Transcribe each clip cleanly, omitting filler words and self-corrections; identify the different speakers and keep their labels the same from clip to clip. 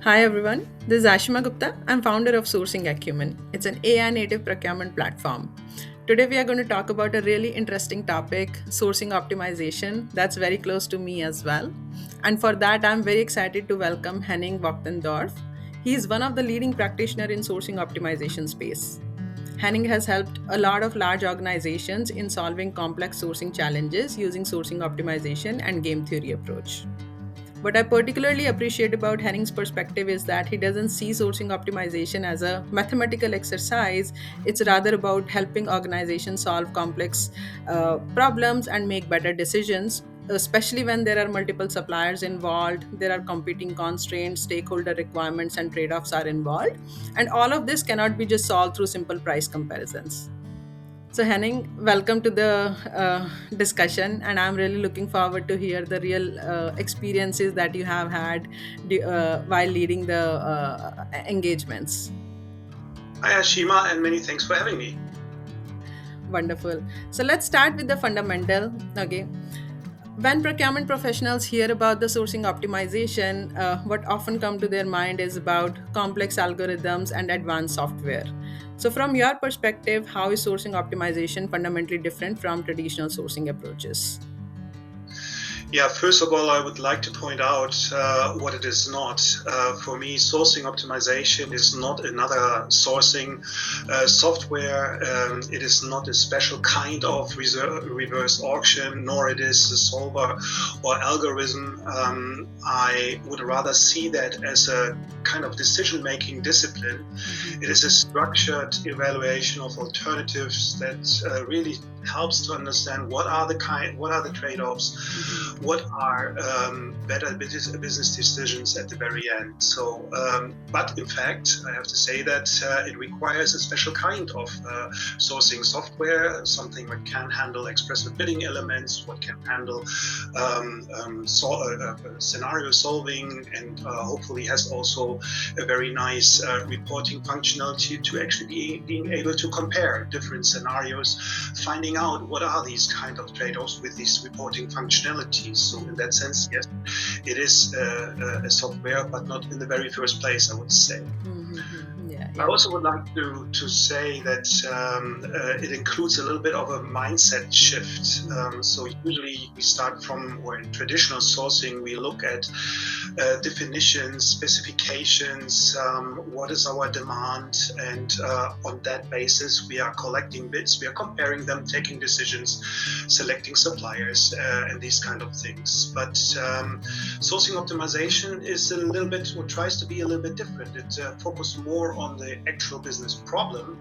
Speaker 1: Hi everyone, this is Aashima Gupta. I'm founder of Sourcing Acumen. It's an AI native procurement platform. Today we are going to talk about a really interesting topic, sourcing optimization. That's very close to me as well. And for that, I'm very excited to welcome Henning Wachtendorf. He is one of the leading practitioners in sourcing optimization space. Henning has helped a lot of large organizations in solving complex sourcing challenges using sourcing optimization and game theory approach. What I particularly appreciate about Henning's perspective is that he doesn't see sourcing optimization as a mathematical exercise. It's rather about helping organizations solve complex problems and make better decisions, especially when there are multiple suppliers involved, there are competing constraints, stakeholder requirements, and trade offs are involved. And all of this cannot be just solved through simple price comparisons. So Henning, welcome to the discussion, and I'm really looking forward to hear the real experiences that you have had while leading the engagements.
Speaker 2: Hi, Aashima, and many thanks for having me.
Speaker 1: Wonderful. So let's start with the fundamental. Okay. When procurement professionals hear about the sourcing optimization, what often come to their mind is about complex algorithms and advanced software. So, from your perspective, how is sourcing optimization fundamentally different from traditional sourcing approaches?
Speaker 2: Yeah, first of all, I would like to point out what it is not. For me, sourcing optimization is not another sourcing software. It is not a special kind of reverse auction, nor it is a solver or algorithm. I would rather see that as a kind of decision-making discipline. It is a structured evaluation of alternatives that really helps to understand what are the trade-offs, what are better business decisions at the very end. So, but in fact, I have to say that it requires a special kind of sourcing software, something that can handle expressive bidding elements, what can handle scenario solving, and hopefully has also a very nice reporting functionality to actually being able to compare different scenarios, finding out what are these kind of trade-offs with these reporting functionalities. So in that sense, yes, it is a software, but not in the very first place, I would say. I also would like to say that it includes a little bit of a mindset shift. So usually we start from, or in traditional sourcing, we look at definitions, specifications, what is our demand, and on that basis we are collecting bids, we are comparing them, taking decisions, selecting suppliers, and these kind of things. But sourcing optimization is a little bit, or tries to be a little bit different. It focuses more on the actual business problem,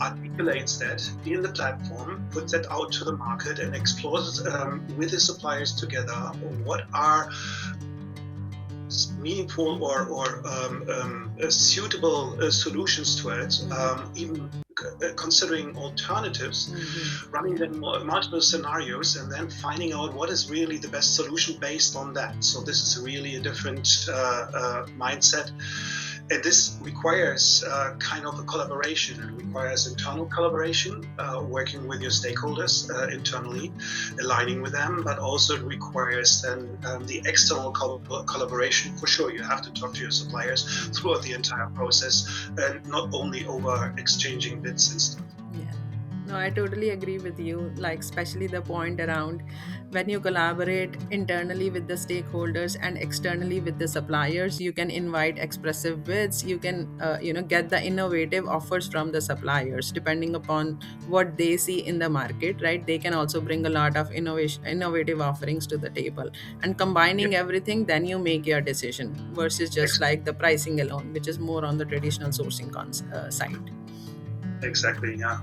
Speaker 2: articulates that in the platform, puts that out to the market, and explores with the suppliers together what are meaningful or suitable solutions to it, even considering alternatives, running them multiple scenarios, and then finding out what is really the best solution based on that. So this is really a different mindset. And this requires kind of a collaboration. It requires internal collaboration, working with your stakeholders internally, aligning with them, but also it requires then the external collaboration. For sure, you have to talk to your suppliers throughout the entire process, and not only over exchanging bids and stuff.
Speaker 1: Yeah. No, I totally agree with you. Like, especially the point around when you collaborate internally with the stakeholders and externally with the suppliers, you can invite expressive bids. You can, get the innovative offers from the suppliers depending upon what they see in the market. Right? They can also bring a lot of innovative offerings to the table, and combining everything, then you make your decision versus just like the pricing alone, which is more on the traditional sourcing side.
Speaker 2: Exactly. Yeah.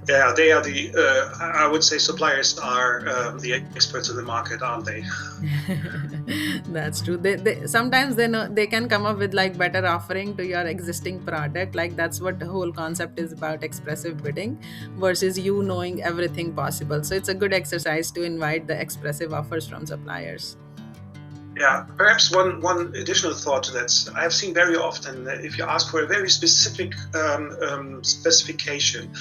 Speaker 2: Yeah, they are the. I would say suppliers are the experts in the market, aren't they?
Speaker 1: That's true. They sometimes they know they can come up with like better offering to your existing product. Like that's what the whole concept is about, expressive bidding versus you knowing everything possible. So it's a good exercise to invite the expressive offers from suppliers.
Speaker 2: Yeah, perhaps one additional thought to that. I have seen very often that if you ask for a very specific specification,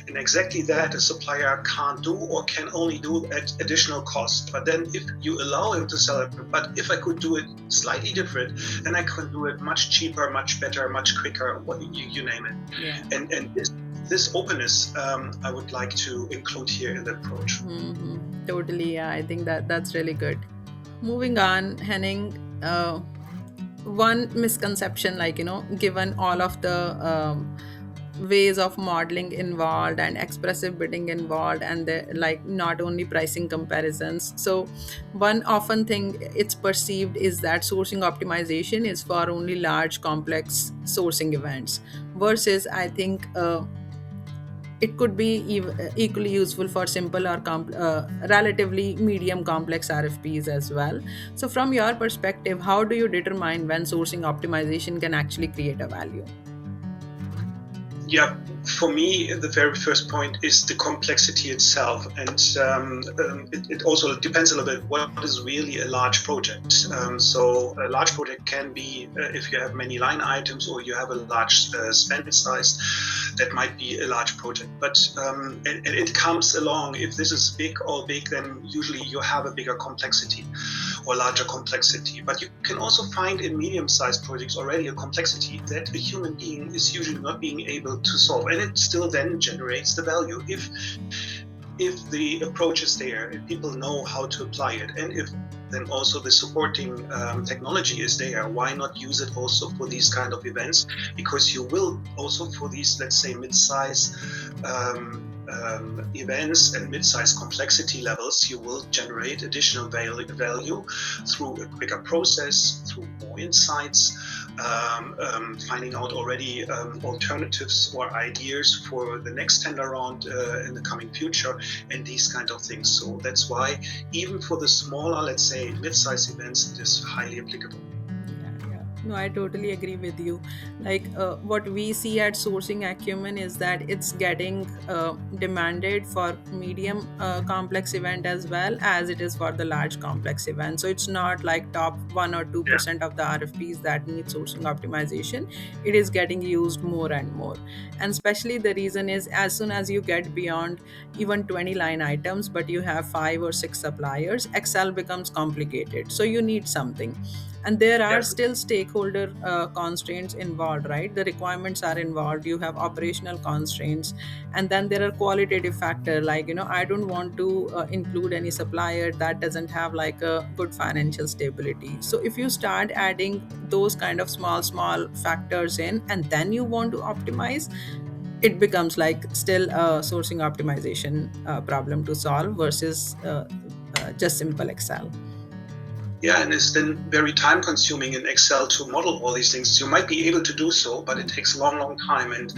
Speaker 2: and exactly that a supplier can't do or can only do at additional cost. But then if you allow him to sell it, but if I could do it slightly different, then I could do it much cheaper, much better, much quicker, you name it.
Speaker 1: Yeah.
Speaker 2: And this openness, I would like to include here in the approach.
Speaker 1: Totally. Yeah, I think that's really good. Moving on, Henning, one misconception, given all of the ways of modeling involved and expressive bidding involved, and not only pricing comparisons. So, one often thing it's perceived is that sourcing optimization is for only large, complex sourcing events, versus I think it could be equally useful for simple or relatively medium complex RFPs as well. So, from your perspective, how do you determine when sourcing optimization can actually create a value?
Speaker 2: Yeah, for me, the very first point is the complexity itself, and it also depends a little bit what is really a large project. So a large project can be if you have many line items or you have a large spend size, that might be a large project. But and it comes along, if this is big, then usually you have a bigger complexity or larger complexity. But you can also find in medium-sized projects already a complexity that a human being is usually not being able to solve, and it still then generates the value if the approach is there, if people know how to apply it, and if then also the supporting technology is there. Why not use it also for these kind of events? Because you will also for these, let's say, mid-size events and mid-size complexity levels, you will generate additional value through a quicker process, through more insights, finding out already alternatives or ideas for the next tender round in the coming future, and these kind of things. So that's why even for the smaller, let's say, mid-size events, it is highly applicable.
Speaker 1: No, I totally agree with you. What we see at Sourcing Acumen is that it's getting demanded for medium complex event as well as it is for the large complex event. So it's not like top 1 or 2% of the RFPs that need sourcing optimization. It is getting used more and more. And especially the reason is, as soon as you get beyond even 20 line items, but you have 5 or 6 suppliers, Excel becomes complicated. So you need something. And there are still stakeholder constraints involved, right? The requirements are involved. You have operational constraints, and then there are qualitative factors I don't want to include any supplier that doesn't have a good financial stability. So if you start adding those kind of small factors in, and then you want to optimize, it becomes still a sourcing optimization problem to solve versus just simple Excel.
Speaker 2: Yeah, and it's then very time consuming in Excel to model all these things. You might be able to do so, but it takes a long time. And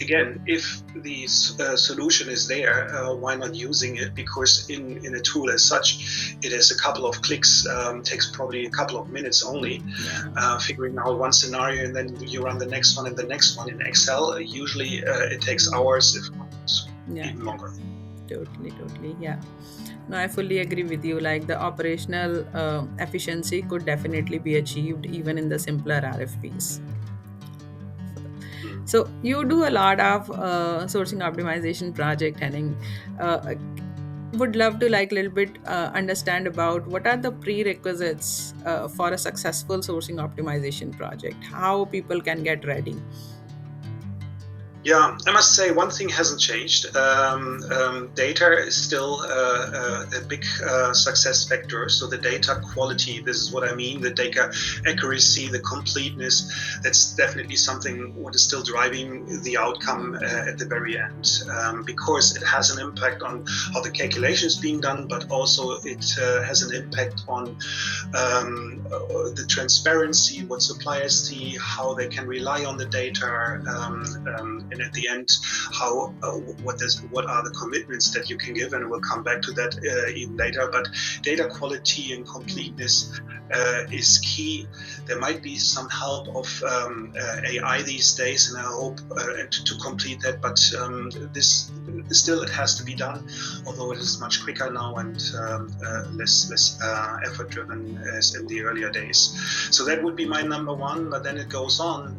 Speaker 2: again, if the solution is there, why not using it? Because in a tool as such, it has a couple of clicks, takes probably a couple of minutes only, figuring out one scenario, and then you run the next one and the next one. In Excel, usually it takes hours, if not even longer.
Speaker 1: Totally, yeah. No, I fully agree with you. The operational efficiency could definitely be achieved even in the simpler RFPs. So you do a lot of sourcing optimization project, Henning. Would love to little bit understand about what are the prerequisites for a successful sourcing optimization project, how people can get ready.
Speaker 2: Yeah, I must say one thing hasn't changed. Data is still a big success factor. So the data quality, this is what I mean, the data accuracy, the completeness, that's definitely something what is still driving the outcome at the very end. Because it has an impact on how the calculation is being done, but also it has an impact on the transparency, what suppliers see, how they can rely on the data, and at the end, what are the commitments that you can give, and we'll come back to that even later. But data quality and completeness is key. There might be some help of AI these days, and I hope to complete that, but this still, it has to be done, although it is much quicker now and less effort driven as in the earlier days. So that would be my number one, but then it goes on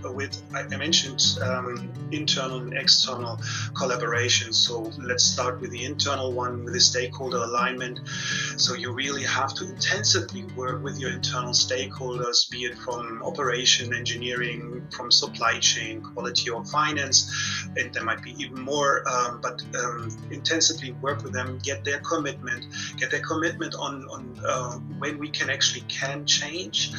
Speaker 2: with, I mentioned internal and external collaboration. So let's start with the internal one, with the stakeholder alignment. So you really have to intensively work with your internal stakeholders, be it from operation, engineering, from supply chain, quality, or finance, and there might be even more, but intensively work with them, get their commitment on when we can change,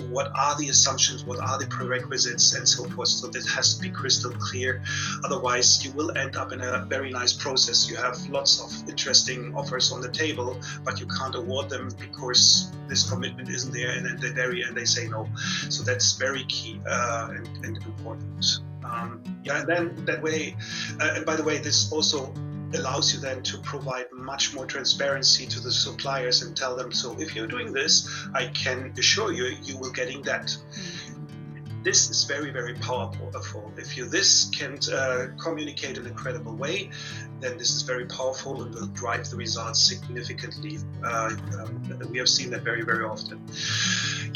Speaker 2: what are the assumptions, what are the prerequisites, and so forth. So that has to be crystal clear. Otherwise, you will end up in a very nice process. You have lots of interesting offers on the table, but you can't award them because this commitment isn't there, and at the very end they say no. So that's very key and important. And then that way, and by the way, this also allows you then to provide much more transparency to the suppliers and tell them, so if you're doing this, I can assure you, you will getting that. This is very, very powerful. If you this can communicate in a credible way, then this is very powerful and will drive the results significantly. We have seen that very, very often.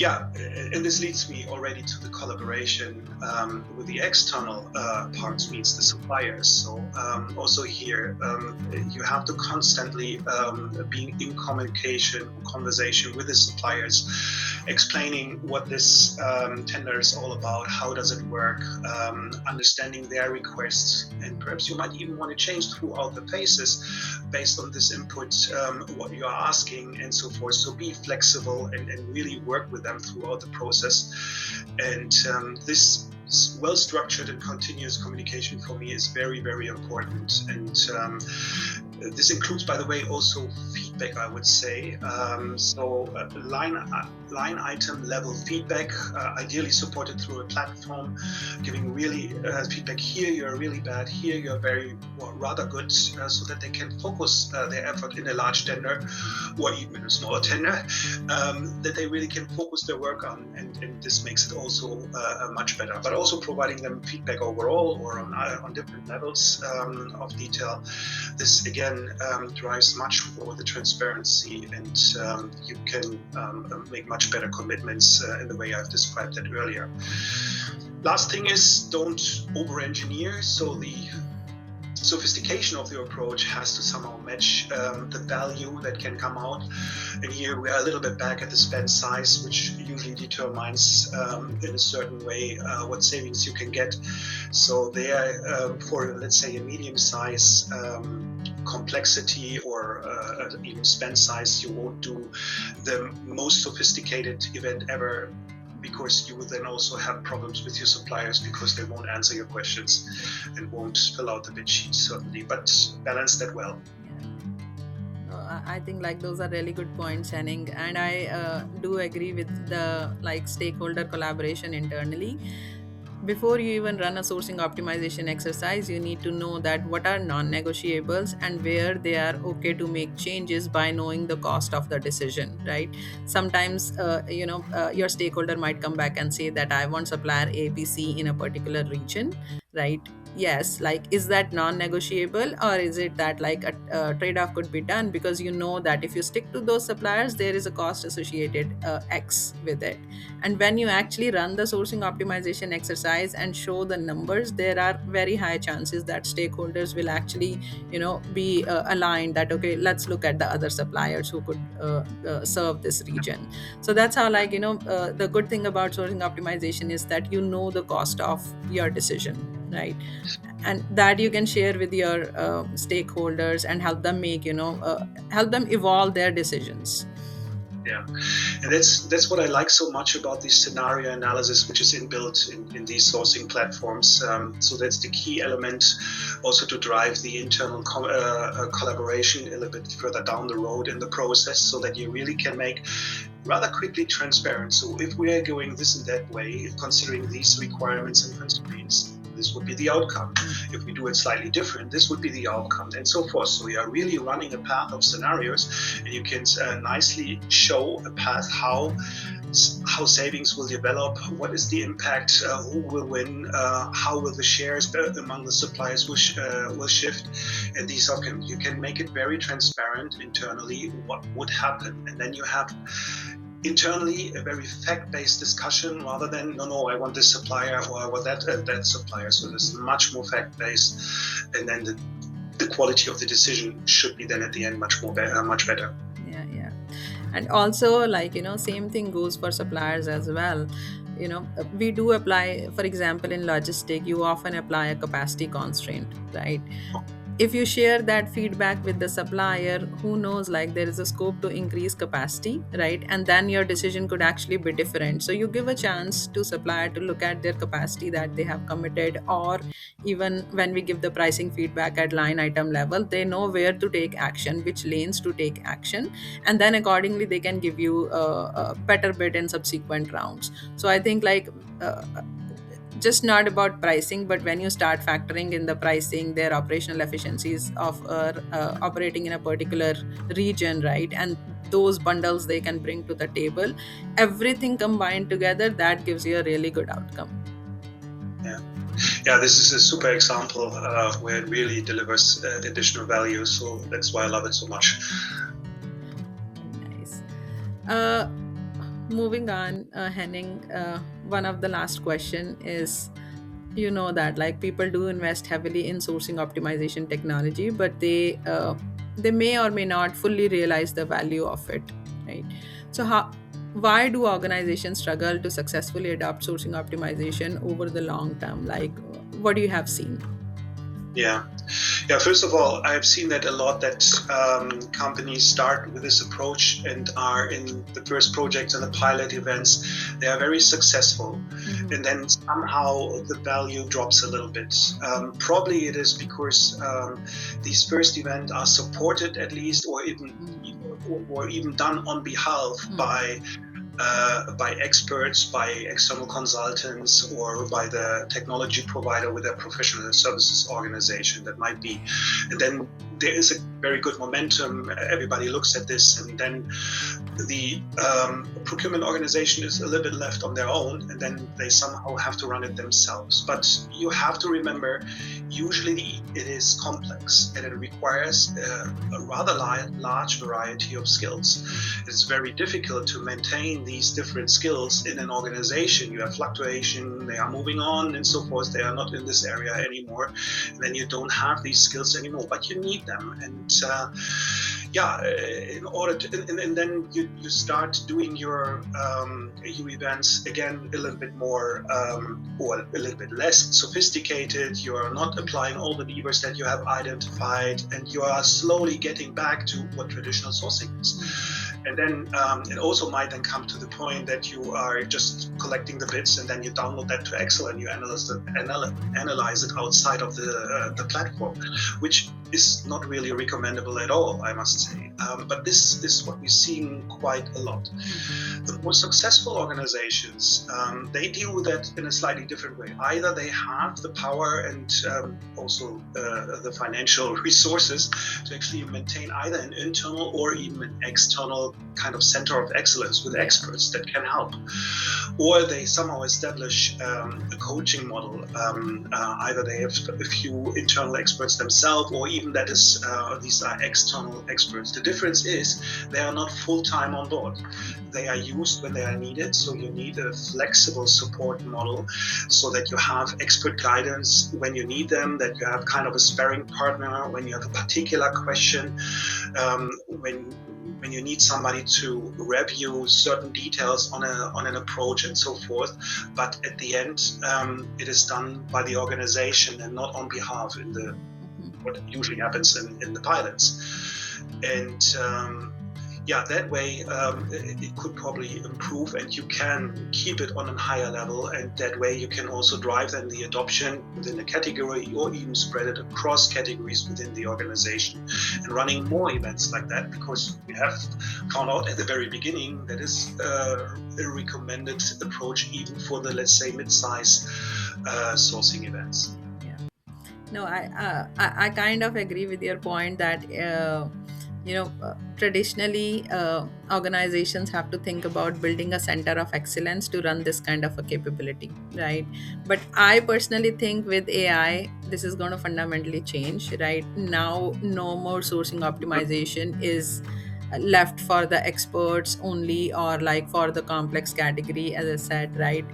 Speaker 2: And this leads me already to the collaboration with the external parts, means the suppliers. So also here, you have to constantly be in conversation with the suppliers, explaining what this tender is all about, how does it work, understanding their requests, and perhaps you might even want to change throughout the phases based on this input, what you are asking and so forth. So be flexible and really work with them throughout the process. And this well-structured and continuous communication for me is very, very important. And this includes, by the way, also feedback, I would say. Line item level feedback, ideally supported through a platform, giving really feedback. Here you're really bad, here you're rather good, so that they can focus their effort in a large tender or even in a smaller tender, that they really can focus their work on, and this makes it also much better. But also providing them feedback overall or on different levels of detail. This again drives much more the transparency, and you can make much better commitments in the way I've described that earlier. Last thing is, don't over-engineer. So the sophistication of the approach has to somehow match the value that can come out. And here we are a little bit back at the spend size, which usually determines in a certain way what savings you can get. So there, for let's say a medium size complexity or even spend size, you won't do the most sophisticated event ever, because you will then also have problems with your suppliers because they won't answer your questions and won't fill out the bid sheet, certainly, but balance that well.
Speaker 1: I think those are really good points, Henning, and I do agree with the stakeholder collaboration internally. Before you even run a sourcing optimization exercise, you need to know that what are non-negotiables and where they are okay to make changes by knowing the cost of the decision, right? Sometimes, your stakeholder might come back and say that I want supplier ABC in a particular region, right? Yes, is that non-negotiable, or is it that a trade-off could be done because you know that if you stick to those suppliers, there is a cost associated X with it. And when you actually run the sourcing optimization exercise and show the numbers, there are very high chances that stakeholders will actually, be aligned that, okay, let's look at the other suppliers who could serve this region. So that's how, the good thing about sourcing optimization is that you know the cost of your decision, right? And that you can share with your stakeholders and help them make, help them evolve their decisions.
Speaker 2: Yeah, and that's what I like so much about this scenario analysis, which is inbuilt in these sourcing platforms. So that's the key element also to drive the internal collaboration a little bit further down the road in the process, so that you really can make rather quickly transparent. So if we are going this and that way, considering these requirements and constraints, this would be the outcome. If we do it slightly different, this would be the outcome, and so forth. So we are really running a path of scenarios, and you can nicely show a path how how savings will develop, what is the impact, who will win, how will the shares among the suppliers will shift, and you can make it very transparent internally what would happen, and then you have internally a very fact-based discussion rather than no I want this supplier or I want that supplier. So there's much more fact-based, and then the quality of the decision should be then at the end much better.
Speaker 1: Yeah. And also, same thing goes for suppliers as well. We do apply, for example, in logistic, you often apply a capacity constraint, right? If you share that feedback with the supplier, who knows, there is a scope to increase capacity, right? And then your decision could actually be different. So you give a chance to supplier to look at their capacity that they have committed, or even when we give the pricing feedback at line item level, they know where to take action, which lanes to take action, and then accordingly they can give you a better bid in subsequent rounds. So I think just not about pricing, but when you start factoring in the pricing, their operational efficiencies of operating in a particular region, right? And those bundles they can bring to the table, everything combined together, that gives you a really good outcome.
Speaker 2: Yeah, this is a super example where it really delivers additional value. So that's why I love it so much.
Speaker 1: Nice. Moving on, Henning, one of the last question is, that people do invest heavily in sourcing optimization technology, but they may or may not fully realize the value of it, right? So why do organizations struggle to successfully adopt sourcing optimization over the long term? What do you have seen?
Speaker 2: Yeah. First of all, I've seen that a lot, that companies start with this approach and are in the first projects and the pilot events. They are very successful, and then somehow the value drops a little bit. Probably it is because these first events are supported at least, or even done on behalf by experts, by external consultants, or by the technology provider with a professional services organization. That might be. And then there is a very good momentum. Everybody looks at this, and then the procurement organization is a little bit left on their own, and then they somehow have to run it themselves. But you have to remember, usually it is complex, and it requires a rather large variety of skills. It's very difficult to maintain these different skills in an organization. You have fluctuation, they are moving on and so forth, they are not in this area anymore, and then you don't have these skills anymore, but you need them. And in order to, and then you start doing your events again a little bit more or a little bit less sophisticated. You are not applying all the levers that you have identified, and you are slowly getting back to what traditional sourcing is. And then it also might then come to the point that you are just collecting the bits, and then you download that to Excel and you analyze it outside of the platform, which is not really recommendable at all, I must say. But this is what we've seen quite a lot. The more successful organizations, they deal with that in a slightly different way. Either they have the power and also the financial resources to actually maintain either an internal or even an external kind of center of excellence with experts that can help, or they somehow establish a coaching model. Either they have a few internal experts themselves, or even that is these are external experts. The difference is they are not full-time on board. They are used when they are needed, so you need a flexible support model so that you have expert guidance when you need them, that you have kind of a sparring partner when you have a particular question, when you need somebody to review certain details on an approach and so forth. But at the end, it is done by the organization and not on behalf in what usually happens in the pilots. And that way it could probably improve, and you can keep it on a higher level, and that way you can also drive then the adoption within a category, or even spread it across categories within the organization, and running more events like that, because we have found out at the very beginning that is a recommended approach even for the, let's say, mid-size sourcing events.
Speaker 1: No, I kind of agree with your point that Traditionally, organizations have to think about building a center of excellence to run this kind of a capability, right? But I personally think with AI, this is going to fundamentally change. Right now, no more sourcing optimization is left for the experts only, or like for the complex category, as I said, right?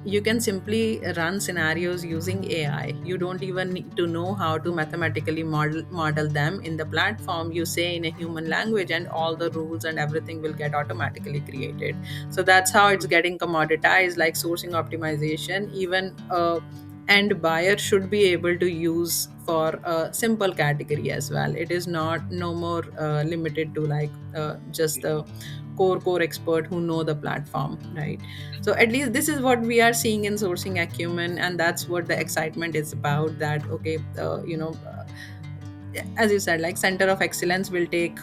Speaker 1: You can simply run scenarios using AI. You don't even need to know how to mathematically model them in the platform. You say in a human language, and all the rules and everything will get automatically created. So that's how it's getting commoditized, like sourcing optimization. Even a end buyer should be able to use for a simple category as well. It is not no more limited to like just the core expert who know the platform, right? So at least this is what we are seeing in sourcing acumen, and that's what the excitement is about. That okay, as you said, like center of excellence will take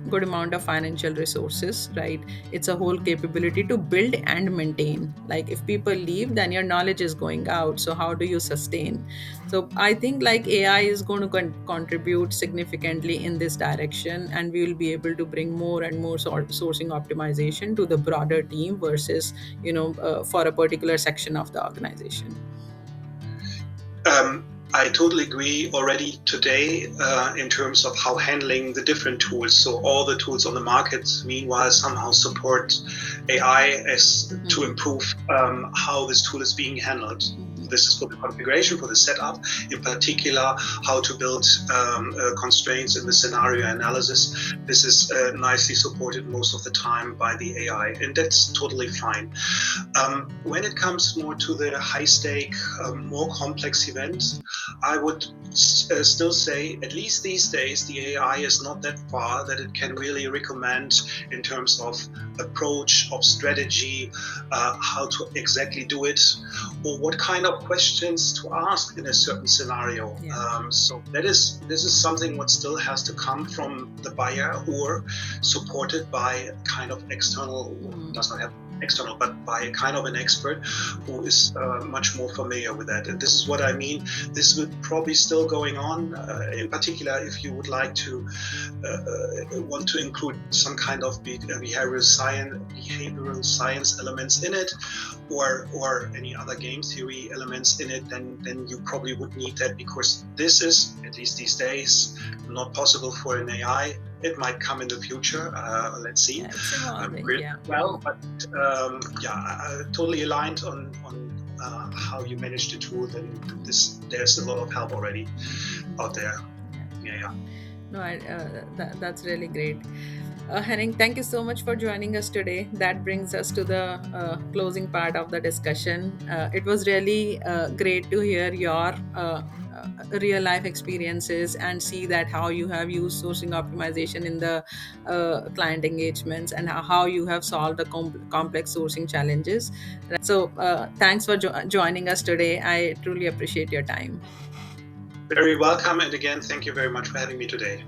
Speaker 1: good amount of financial resources, right? It's a whole capability to build and maintain. Like if people leave, then your knowledge is going out, so how do you sustain? So I think like AI is going to contribute significantly in this direction, and we will be able to bring more and more sourcing optimization to the broader team versus for a particular section of the organization.
Speaker 2: I totally agree already today in terms of how handling the different tools. So all the tools on the market, meanwhile, somehow support AI as to improve how this tool is being handled. This is for the configuration, for the setup, in particular, how to build constraints in the scenario analysis. This is nicely supported most of the time by the AI, and that's totally fine. When it comes more to the high-stake, more complex events, I would still say, at least these days, the AI is not that far that it can really recommend in terms of approach, of strategy, how to exactly do it, or what kind of questions to ask in a certain scenario.
Speaker 1: Yeah.
Speaker 2: So this is something what still has to come from the buyer or supported by kind of external, does not have external, but by a kind of an expert who is much more familiar with that. And this is what I mean. This will probably still going on, in particular if you would like to want to include some kind of behavioral science elements in it, or any other game theory elements in it, then you probably would need that, because this is, at least these days, not possible for an AI. It might come in the future. Let's see.
Speaker 1: Yeah, it's evolving, yeah.
Speaker 2: Well, but totally aligned on how you manage the tool. Then there's a lot of help already out there. Yeah.
Speaker 1: No, that's really great. Henning, thank you so much for joining us today. That brings us to the closing part of the discussion. It was really great to hear your real life experiences and see that how you have used sourcing optimization in the client engagements, and how you have solved the complex sourcing challenges. So thanks for joining us today. I truly appreciate your time.
Speaker 2: Very welcome, and again, thank you very much for having me today.